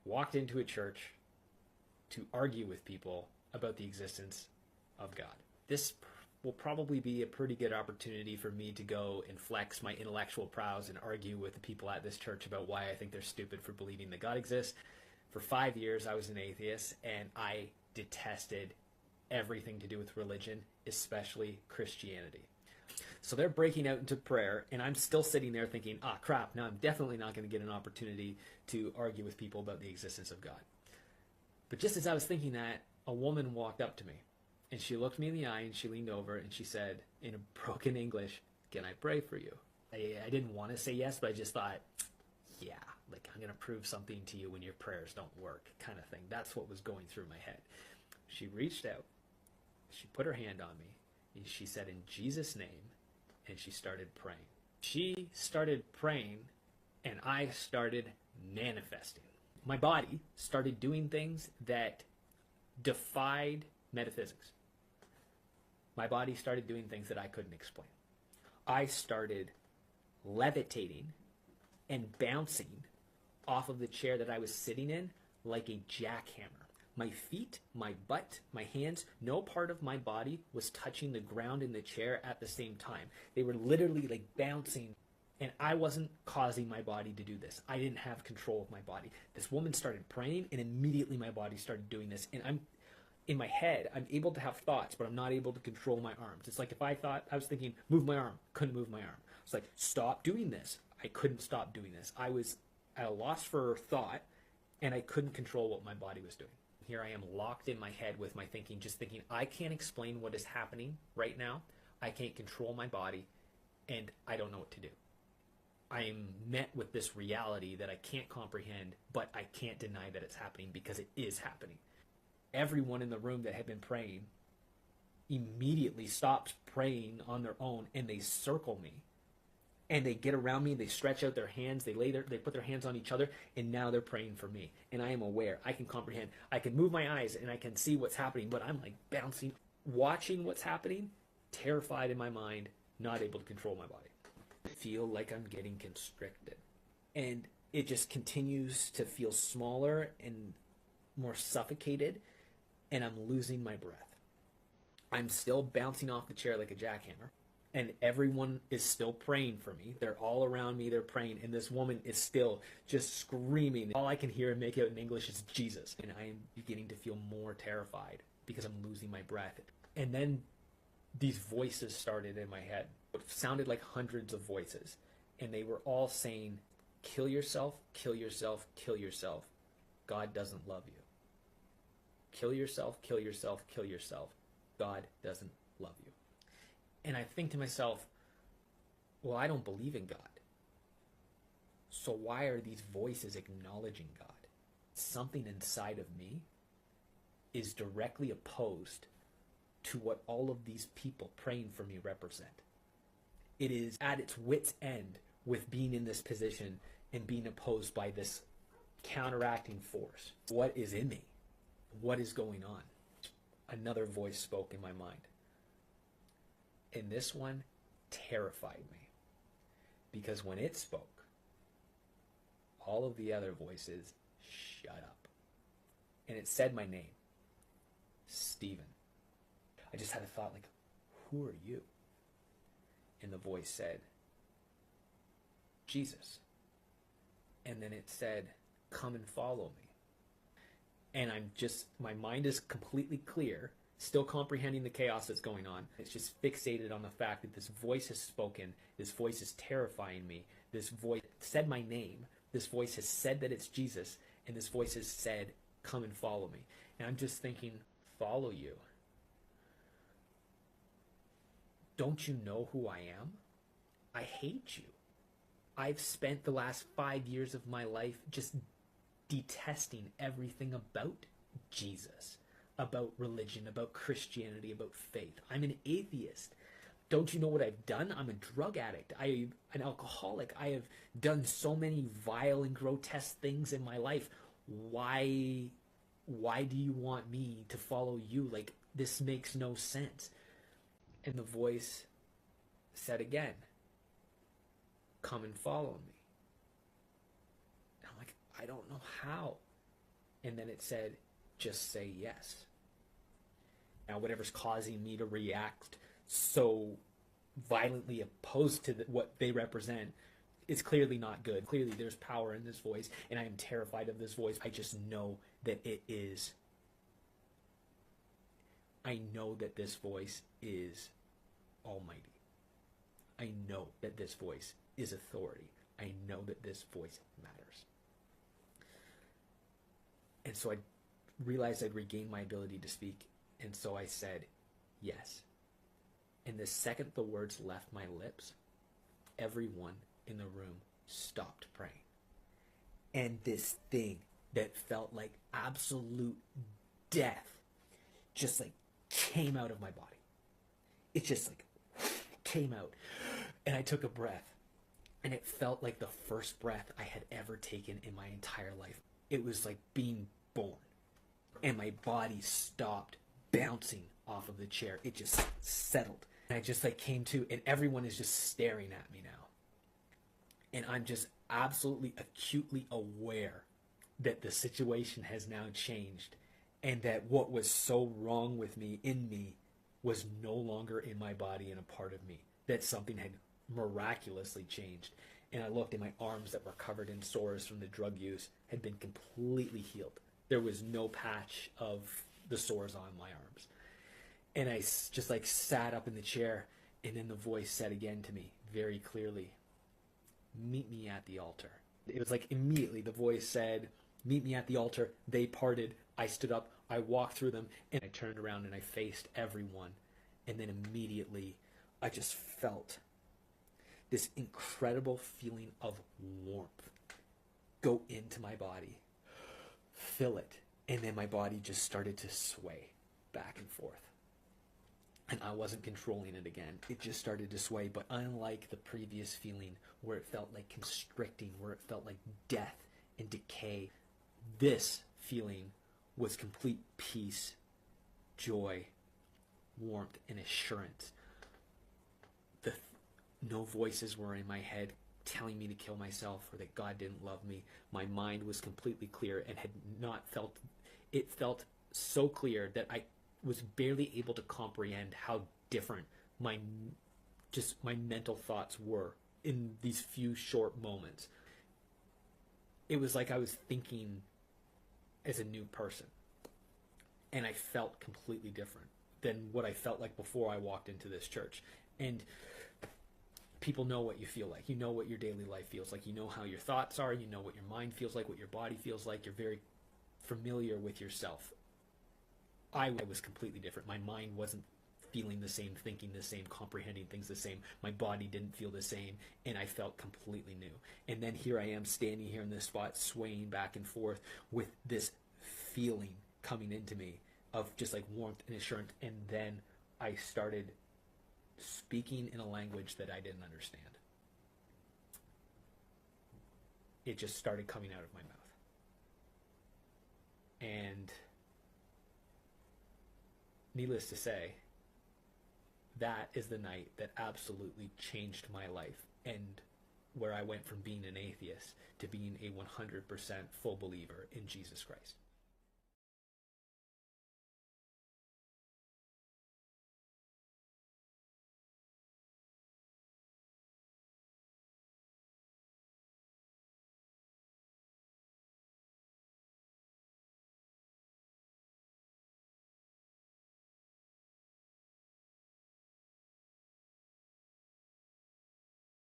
walked into a church to argue with people about the existence of God. This will probably be a pretty good opportunity for me to go and flex my intellectual prowess and argue with the people at this church about why I think they're stupid for believing that God exists. For 5 years, I was an atheist, and I detested everything to do with religion, especially Christianity. So they're breaking out into prayer, and I'm still sitting there thinking, crap, now I'm definitely not going to get an opportunity to argue with people about the existence of God. But just as I was thinking that, a woman walked up to me, and she looked me in the eye, and she leaned over, and she said in a broken English, "Can I pray for you?" I didn't want to say yes, but I just thought, yeah, like I'm going to prove something to you when your prayers don't work, kind of thing. That's what was going through my head. She reached out, she put her hand on me, and she said, "In Jesus' name," and she started praying. She started praying, and I started manifesting. My body started doing things that defied metaphysics. My body started doing things that I couldn't explain. I started levitating and bouncing off of the chair that I was sitting in like a jackhammer. My feet, my butt, my hands, no part of my body was touching the ground in the chair at the same time. They were literally like bouncing, and I wasn't causing my body to do this. I didn't have control of my body. This woman started praying, and immediately my body started doing this. And in my head, I'm able to have thoughts, but I'm not able to control my arms. It's like if I was thinking, move my arm, couldn't move my arm. It's like, stop doing this. I couldn't stop doing this. I was at a loss for thought, and I couldn't control what my body was doing. Here I am locked in my head with my thinking, just thinking, I can't explain what is happening right now. I can't control my body, and I don't know what to do. I am met with this reality that I can't comprehend, but I can't deny that it's happening because it is happening. Everyone in the room that had been praying immediately stops praying on their own, and they circle me. And they get around me, they stretch out their hands, they put their hands on each other, and now they're praying for me. And I am aware, I can comprehend, I can move my eyes, and I can see what's happening, but I'm like bouncing, watching what's happening, terrified in my mind, not able to control my body. I feel like I'm getting constricted. And it just continues to feel smaller and more suffocated, and I'm losing my breath. I'm still bouncing off the chair like a jackhammer. And everyone is still praying for me. They're all around me, they're praying, and this woman is still just screaming. All I can hear and make out in English is Jesus. And I am beginning to feel more terrified because I'm losing my breath. And then these voices started in my head. It sounded like hundreds of voices. And they were all saying, kill yourself, kill yourself, kill yourself. God doesn't love you. Kill yourself, kill yourself, kill yourself. God doesn't love you. And I think to myself, well, I don't believe in God. So why are these voices acknowledging God? Something inside of me is directly opposed to what all of these people praying for me represent. It is at its wit's end with being in this position and being opposed by this counteracting force. What is in me? What is going on? Another voice spoke in my mind. And this one terrified me. Because when it spoke, all of the other voices shut up. And it said my name. Stephen. I just had a thought like, who are you? And the voice said, Jesus. And then it said, come and follow me. And my mind is completely clear, still comprehending the chaos that's going on. It's just fixated on the fact that this voice has spoken. This voice is terrifying me. This voice said my name. This voice has said that it's Jesus. And this voice has said, come and follow me. And I'm just thinking, follow you? Don't you know who I am? I hate you. I've spent the last 5 years of my life just detesting everything about Jesus, about religion, about Christianity, about faith. I'm an atheist. Don't you know what I've done? I'm a drug addict. I'm an alcoholic. I have done so many vile and grotesque things in my life. Why do you want me to follow you? Like, this makes no sense. And the voice said again, come and follow me. And I'm like, I don't know how. And then it said, just say yes. Now, whatever's causing me to react so violently opposed to what they represent is clearly not good. Clearly, there's power in this voice, and I am terrified of this voice. I just know that it is. I know that this voice is almighty. I know that this voice is authority. I know that this voice matters. And so I realized I'd regained my ability to speak. And so I said, yes. And the second the words left my lips, everyone in the room stopped praying. And this thing that felt like absolute death just like came out of my body. It just like came out. And I took a breath. And it felt like the first breath I had ever taken in my entire life. It was like being born. And my body stopped bouncing off of the chair. It just settled. And I just like came to, and everyone is just staring at me now. And I'm just absolutely acutely aware that the situation has now changed, and that what was so wrong with me, in me, was no longer in my body and a part of me. That something had miraculously changed. And I looked, and my arms that were covered in sores from the drug use had been completely healed. There was no patch of the sores on my arms. And I just like sat up in the chair, and then the voice said again to me very clearly, meet me at the altar. It was like immediately the voice said, meet me at the altar. They parted. I stood up. I walked through them, and I turned around and I faced everyone. And then immediately I just felt this incredible feeling of warmth go into my body, fill it, and then my body just started to sway back and forth. And I wasn't controlling it again. It just started to sway. But unlike the previous feeling where it felt like constricting, where it felt like death and decay, this feeling was complete peace, joy, warmth, and assurance. No voices were in my head telling me to kill myself or that God didn't love me. My mind was completely clear and had not felt, it felt so clear that I was barely able to comprehend how different my mental thoughts were in these few short moments. It was like I was thinking as a new person, and I felt completely different than what I felt like before I walked into this church. And people know what you feel like. You know what your daily life feels like. You know how your thoughts are. You know what your mind feels like, what your body feels like. You're very familiar with yourself. I was completely different. My mind wasn't feeling the same, thinking the same, comprehending things the same. My body didn't feel the same, and I felt completely new. And then here I am standing here in this spot, swaying back and forth with this feeling coming into me of just like warmth and assurance. And then I started speaking in a language that I didn't understand. It just started coming out of my mouth. And needless to say, that is the night that absolutely changed my life, and where I went from being an atheist to being a 100% full believer in Jesus Christ.